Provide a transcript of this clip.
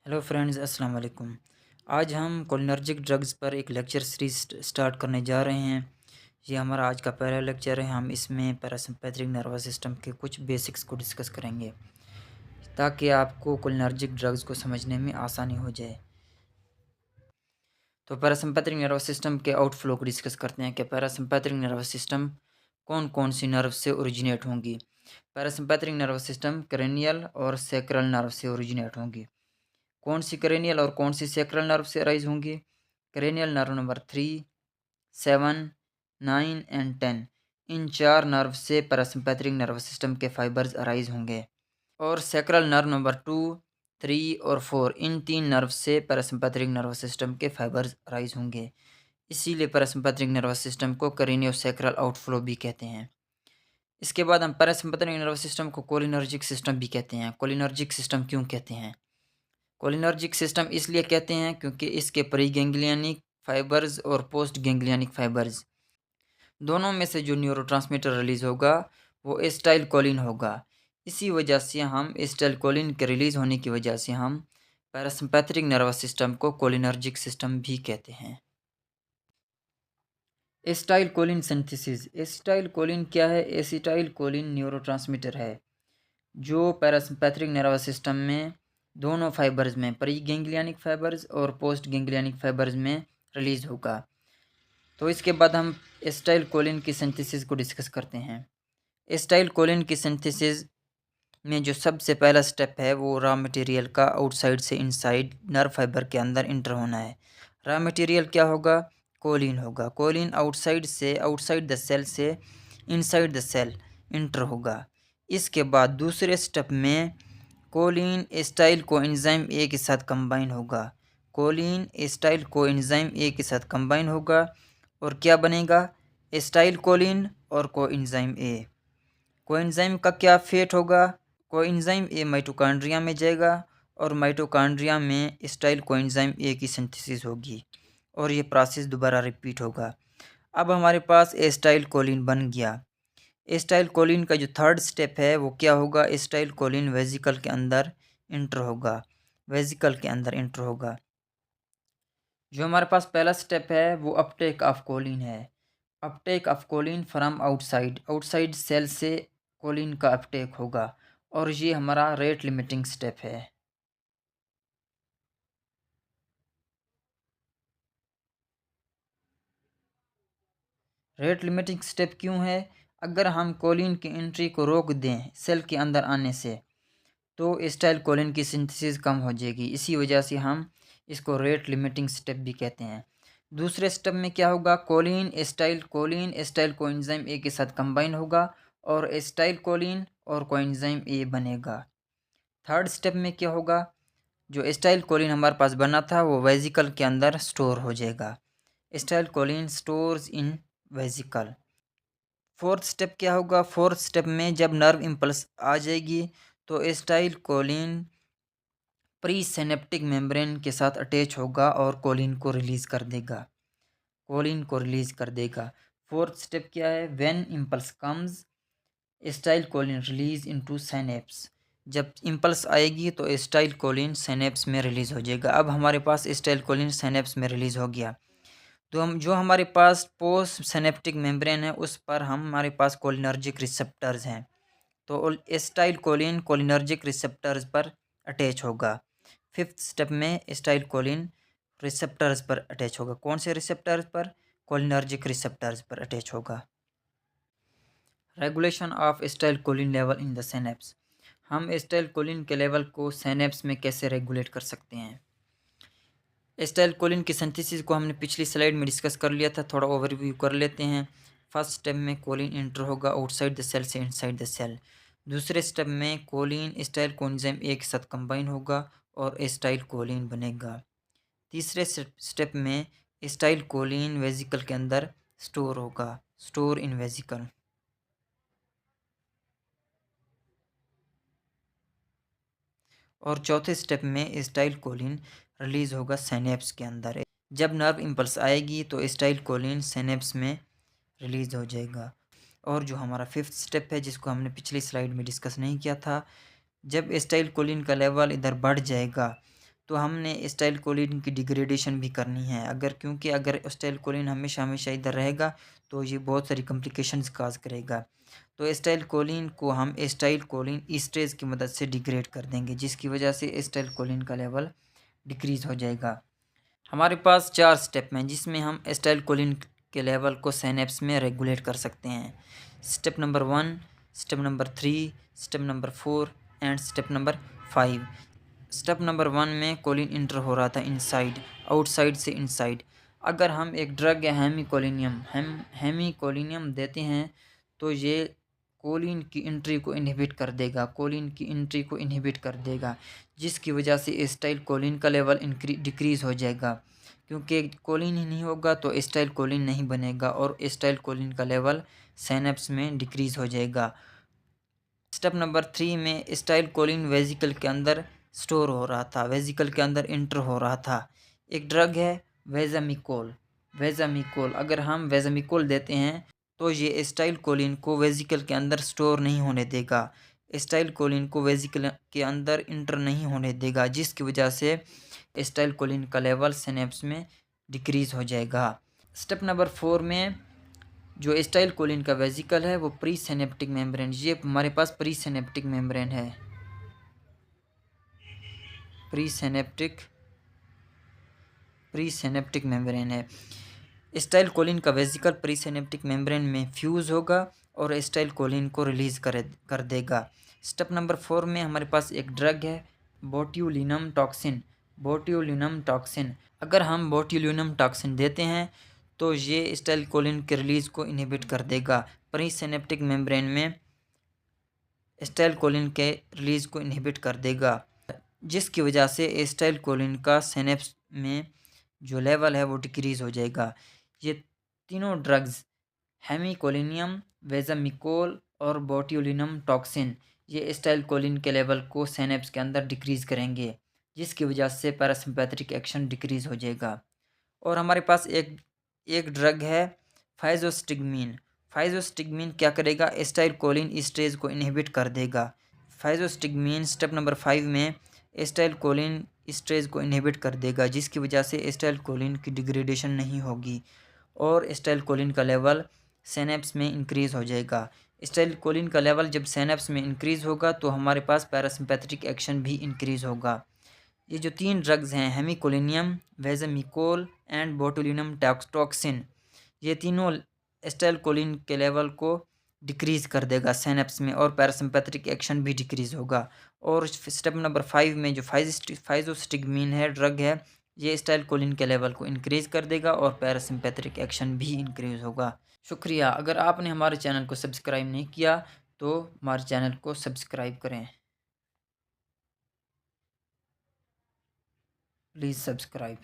Hello friends, अस्सलाम वालेकुम। आज हम कोलिनर्जिक ड्रग्स पर एक लेक्चर सीरीज स्टार्ट करने जा रहे हैं। ये हमारा आज का पहला लेक्चर है। हम इसमें पैरासिम्पैथिक नर्वस सिस्टम के कुछ बेसिक्स को डिस्कस करेंगे ताकि आपको कोलिनर्जिक ड्रग्स को समझने में आसानी हो जाए। तो पैरासिम्पैथिक नर्वस सिस्टम के आउटफ्लो को डिस्कस करते हैं कि पैरासिम्पैथिक नर्वस सिस्टम कौन कौन सी नर्व से ओरिजिनेट होंगी। पैरासिम्पैथिक नर्वस सिस्टम क्रेनियल और सैक्रल नर्व से ओरिजिनेट होंगी। कौन सी क्रेनियल और कौन सी सैक्रल नर्व से अराइज होंगी? Cranial nerve number 3, 7, 9 and 10। इन चार नर्व से पैरासिम्पैथिक नर्वस सिस्टम के फाइबर्स अराइज होंगे। और सैक्रल नर्व नंबर 2, 3 और 4, इन तीन नर्व से पैरासिम्पैथिक नर्वस सिस्टम के फाइबर्स अराइज होंगे। इसीलिए पैरासिम्पैथिक नर्वस सिस्टम को क्रेनियो सैक्रल आउटफ्लो भी कहते हैं। इसके बाद हम पैरासिम्पैथिक नर्वस सिस्टम को कोलिनर्जिक सिस्टम भी कहते हैं। कोलिनर्जिक सिस्टम क्यों कहते हैं? कोलिनर्जिक सिस्टम इसलिए कहते हैं क्योंकि इसके प्री गैंग्लियनिक फाइबर्स और पोस्ट गैंग्लियनिक फाइबर्स दोनों में से जो न्यूरोट्रांसमीटर रिलीज होगा वो एसिटाइलकोलिन होगा। इसी वजह से हम एसिटाइलकोलिन के रिलीज होने की वजह से हम पैरासिम्पैथिक नर्वस सिस्टम को कोलिनर्जिक सिस्टम भी कहते हैं। Acetylcholine synthesis. एसिटाइलकोलिन क्या है? एसिटाइलकोलिन न्यूरोट्रांसमीटर है जो पैरासिम्पैथिक नर्वस सिस्टम में दोनों फाइबर्स में, प्री गैंग्लियनिक फाइबर्स और पोस्ट गैंग्लियनिक फाइबर्स में रिलीज होगा। तो इसके बाद हम एसिटाइलकोलिन की सिंथेसिस को डिस्कस करते हैं। एसिटाइलकोलिन की सिंथेसिस में जो सबसे पहला स्टेप है वो रॉ मटेरियल का आउटसाइड से इनसाइड नर्व फाइबर के अंदर इंटर होना है। रॉ मटेरियल क्या होगा? कोलिन होगा। कोलिन आउटसाइड द सेल से इनसाइड द सेल इंटर होगा। इसके बाद दूसरे स्टेप में कोलिन एसिटाइल कोएंजाइम ए के साथ कंबाइन होगा। कोलिन एसिटाइल कोएंजाइम ए के साथ कंबाइन होगा और क्या बनेगा? एसिटाइल कोलिन और कोएंजाइम ए। कोएंजाइम का क्या फेट होगा? कोएंजाइम ए माइटोकॉन्ड्रिया में जाएगा और माइटोकॉन्ड्रिया में एसिटाइल कोएंजाइम ए की सिंथेसिस होगी और ये प्रोसेस दोबारा रिपीट होगा। अब हमारे पास एसिटाइल कोलिन बन गया। एसिटाइल कोलिन का जो थर्ड स्टेप है वो क्या होगा? एसिटाइल कोलिन वेजिकल के अंदर इंटर होगा। वेजिकल के अंदर इंटर होगा। जो हमारे पास पहला स्टेप है वो अपटेक ऑफ कोलिन है। Uptake of choline from outside cell से कोलिन का अपटेक होगा और ये हमारा रेट लिमिटिंग स्टेप है। रेट लिमिटिंग स्टेप क्यों है? अगर हम कोलिन की एंट्री को रोक दें सेल के अंदर आने से तो एसिटाइल कोलिन की सिंथेसिस कम हो जाएगी। इसी वजह से हम इसको रेट लिमिटिंग स्टेप भी कहते हैं। दूसरे स्टेप में क्या होगा? कोलिन एसिटाइल कोएंजाइम ए के साथ कंबाइन होगा और एसिटाइल कोलिन और कोएंजाइम ए बनेगा। थर्ड स्टेप में क्या होगा? जो एसिटाइल कोलिन हमारे पास बना था वो वेजिकल के अंदर स्टोर हो जाएगा। Acetyl choline stores in vesicle. Fourth step क्या होगा? फोर्थ स्टेप में जब नर्व इम्पल्स आ जाएगी तो acetyl choline pre synaptic membrane के साथ अटैच होगा और कोलिन को रिलीज कर देगा। फोर्थ स्टेप क्या है? When impulse comes acetyl choline release into synapse. जब इम्पल्स आएगी तो एसिटाइल कोलिन सिनेप्स में रिलीज हो जाएगा। अब हमारे पास एसिटाइल कोलिन सिनेप्स में रिलीज हो गया तो हम जो हमारे पास पोस्ट सिनेप्टिक मेम्ब्रेन है उस पर हमारे पास कोलिनर्जिक रिसेप्टर्स हैं। तो एसिटाइल कोलिन कोलिनर्जिक रिसेप्टर्स पर अटैच होगा। फिफ्थ स्टेप में एसिटाइल कोलिन रिसेप्टर्स पर अटैच होगा। कौन से रिसेप्टर्स पर? कोलिनर्जिक रिसेप्टर्स पर अटैच होगा। Regulation of acetyl choline level in the synapse. हम एसिटाइल कोलिन के लेवल को सिनेप्स में कैसे रेगुलेट कर सकते हैं? एसिटाइल कोलिन की सिंथेसिस को हमने पिछली स्लाइड में डिस्कस कर लिया था, थोड़ा ओवरव्यू कर लेते हैं। फर्स्ट स्टेप में कोलिन इंटर होगा आउटसाइड द सेल से इनसाइड द सेल। दूसरे स्टेप में कोलिन एसिटाइल कोएंजाइम ए के साथ कंबाइन होगा और एसिटाइल कोलिन बनेगा। तीसरे स्टेप में एसिटाइल कोलिन वेजिकल के अंदर स्टोर होगा, स्टोर इन वेजिकल। और चौथे स्टेप में एसिटाइल कोलिन रिलीज होगा सिनेप्स के अंदर। जब नर्व इम्पल्स आएगी तो एसिटाइल कोलिन सिनेप्स में रिलीज हो जाएगा। और जो हमारा फिफ्थ स्टेप है जिसको हमने पिछली स्लाइड में डिस्कस नहीं किया था, जब एसिटाइल कोलिन का लेवल इधर बढ़ जाएगा तो हमने एसिटाइलकोलिन की डिग्रेडेशन भी करनी है। क्योंकि अगर एसिटाइलकोलिन हमेशा हमेशा इधर रहेगा तो ये बहुत सारी कॉम्प्लिकेशंस काज करेगा। तो एसिटाइलकोलिन को हम एसिटाइलकोलिन ईस्टेज की मदद से डिग्रेड कर देंगे, जिसकी वजह से एसिटाइलकोलिन का लेवल डिक्रीज़ हो जाएगा। हमारे पास 4 स्टेप हैं जिसमें हम एसिटाइलकोलिन के लेवल को सिनेप्स में रेगुलेट कर सकते हैं। Step number 1, step number 3, step number 4 and step number 5। Step number 1 में कोलिन इंटर हो रहा था इनसाइड, आउटसाइड से इनसाइड। अगर हम एक ड्रग है हेमिकोलिनियम देते हैं तो ये कोलिन की एंट्री को इनहिबिट कर देगा, जिसकी वजह से एसिटाइलकोलिन का लेवल डिक्रीज़ हो जाएगा। क्योंकि कोलिन ही नहीं होगा तो एसिटाइलकोलिन नहीं बनेगा और एसिटाइलकोलिन का लेवल सिनेप्स में डिक्रीज़ हो जाएगा। स्टेप नंबर 3 में एसिटाइलकोलिन वेसिकल के अंदर स्टोर हो रहा था, वेसिकल के अंदर इंटर हो रहा था। एक ड्रग है वेजामिकोल। अगर हम वेजामिकोल देते हैं तो ये एसिटाइलकोलिन को वेसिकल के अंदर स्टोर नहीं होने देगा, एसिटाइलकोलिन को वेसिकल के अंदर इंटर नहीं होने देगा, जिसकी वजह से एसिटाइलकोलिन का लेवल सिनेप्स में डिक्रीज़ हो जाएगा। स्टेप नंबर 4 में जो एसिटाइलकोलिन का वेसिकल है वो प्री सिनेप्टिक मेम्ब्रेन, ये हमारे पास प्री सिनेप्टिक मेम्ब्रेन है, प्री सिनेप्टिक मेम्ब्रेन है। एसिटाइलकोलिन का वेसिकल प्री सिनेप्टिक मेम्ब्रेन में फ्यूज़ होगा और एसिटाइलकोलिन को रिलीज़ कर देगा। स्टेप नंबर 4 में हमारे पास एक ड्रग है बोट्यूलिनम टॉक्सिन। अगर हम बोट्यूलिनम टॉक्सिन देते हैं तो ये एसिटाइलकोलिन के रिलीज़ को इनहिबिट कर देगा, प्री सिनेप्टिक मेम्ब्रेन में एसिटाइलकोलिन के रिलीज़ को इनहिबिट कर देगा, जिसकी वजह से एसिटाइलकोलिन का सिनेप्स में जो लेवल है वो डिक्रीज़ हो जाएगा। ये तीनों ड्रग्स हेमिकोलिनियम, वेजामिकोल और बोट्यूलिनम टॉक्सिन ये एसिटाइलकोलिन के लेवल को सिनेप्स के अंदर डिक्रीज़ करेंगे, जिसकी वजह से पैरासिम्पैथेटिक एक्शन डिक्रीज़ हो जाएगा। और हमारे पास एक ड्रग है फाइजोस्टिगमीन क्या करेगा, एसिटाइलकोलिन ईस्टेज को इनहिबिट कर देगा। फाइजोस्टिगमीन स्टेप नंबर 5 में एसिटाइलकोलिन ईस्टेज को इनहिबिट कर देगा, जिसकी वजह से एसिटाइलकोलिन की डिग्रेडेशन नहीं होगी और एसिटाइलकोलिन का लेवल सिनेप्स में इंक्रीज़ हो जाएगा। एसिटाइलकोलिन का लेवल जब सिनेप्स में इंक्रीज़ होगा तो हमारे पास पैरासिम्पैथेटिक एक्शन भी इंक्रीज़ होगा। ये जो 3 ड्रग्स हैं हेमिकोलिनियम, वेजामिकोल एंड बोटुलिनम टॉक्सिन, ये तीनों एसिटाइलकोलिन के लेवल को डिक्रीज़ कर देगा सिनेप्स में और पैरासिम्पैथेटिक एक्शन भी डिक्रीज़ होगा। और स्टेप नंबर 5 में जो फाइजोस्टिगमीन है ड्रग है, ये एसिटाइलकोलिन के लेवल को इंक्रीज़ कर देगा और पैरासिम्पैथेटिक एक्शन भी इंक्रीज़ होगा। शुक्रिया। अगर आपने हमारे चैनल को सब्सक्राइब नहीं किया तो हमारे चैनल को सब्सक्राइब करें, प्लीज़ सब्सक्राइब।